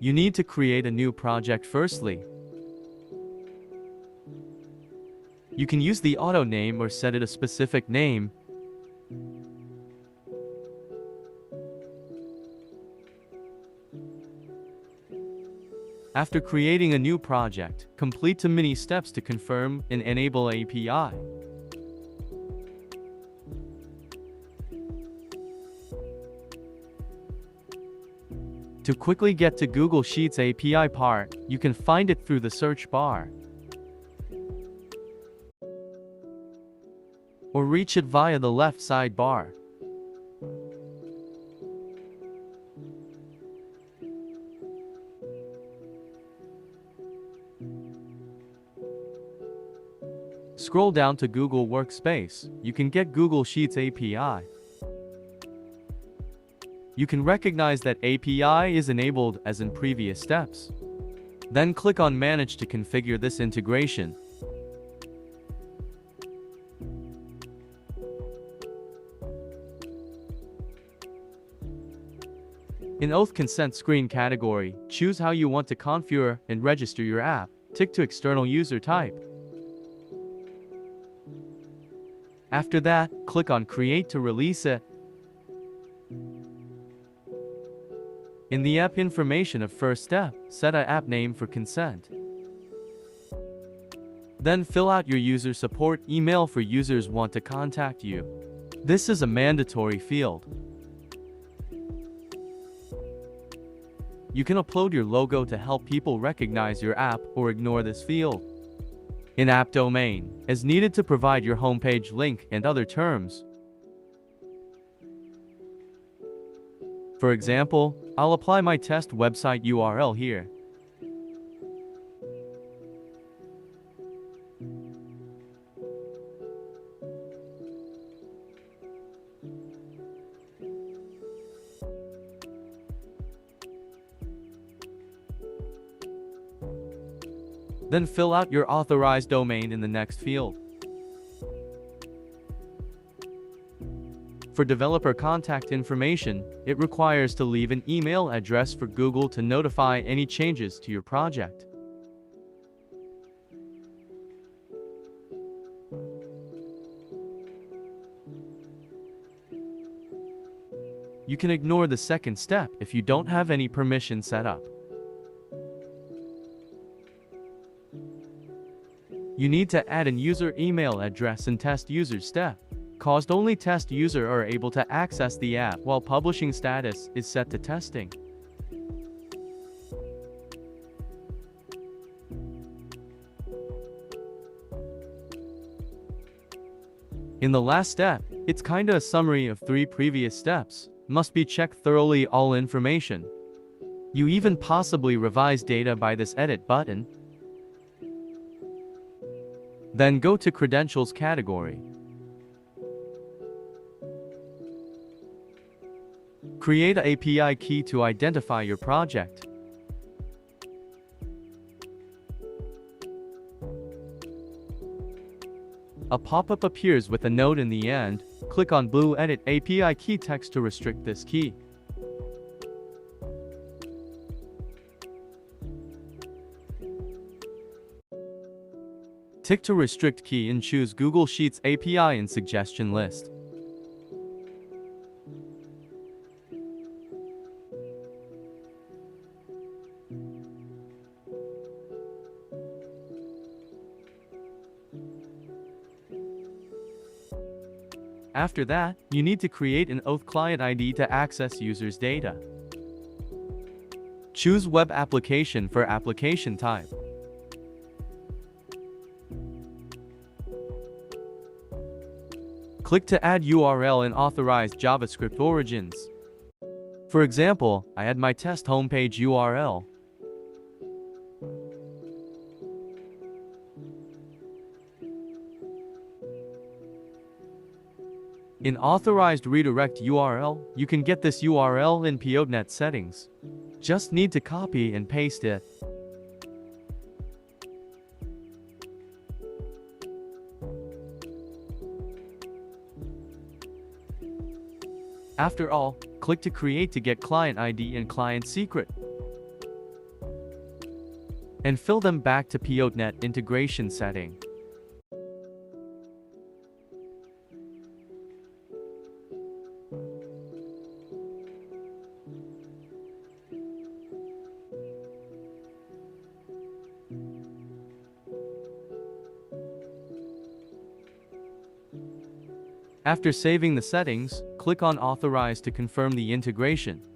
You need to create a new project firstly. You can use the auto name or set it a specific name. After creating a new project, complete the mini steps to confirm and enable API. To quickly get to Google Sheets API part, you can find it through the search bar, or reach it via the left sidebar. Scroll down to Google Workspace. You can get Google Sheets API. You can recognize that API is enabled as in previous steps. Then click on Manage to configure this integration. In Auth Consent screen category, choose how you want to configure and register your app. Tick to External User Type. After that, click on Create to release it. In the app information of first step, set an app name for consent. Then fill out your user support email for users want to contact you. This is a mandatory field. You can upload your logo to help people recognize your app or ignore this field. In app domain, as needed to provide your homepage link and other terms. For example, I'll apply my test website URL here. Then fill out your authorized domain in the next field. For developer contact information, it requires to leave an email address for Google to notify any changes to your project. You can ignore the second step if you don't have any permission set up. You need to add an user email address in test user step. Caused only test user are able to access the app while publishing status is set to testing. In the last step, it's kinda a summary of 3 previous steps. Must be checked thoroughly all information. You even possibly revise data by this edit button. Then go to Credentials category. Create an API key to identify your project. A pop-up appears with a note in the end. Click on blue Edit API Key text to restrict this key. Tick to restrict key and choose Google Sheets API in suggestion list. After that, you need to create an Auth client ID to access users' data. Choose Web Application for application type. Click to add URL and authorize JavaScript origins. For example, I add my test homepage URL. In Authorized Redirect URL, you can get this URL in Piotnet settings. Just need to copy and paste it. After all, click to create to get client ID and client secret. and fill them back to Piotnet integration setting. After saving the settings, click on Authorize to confirm the integration.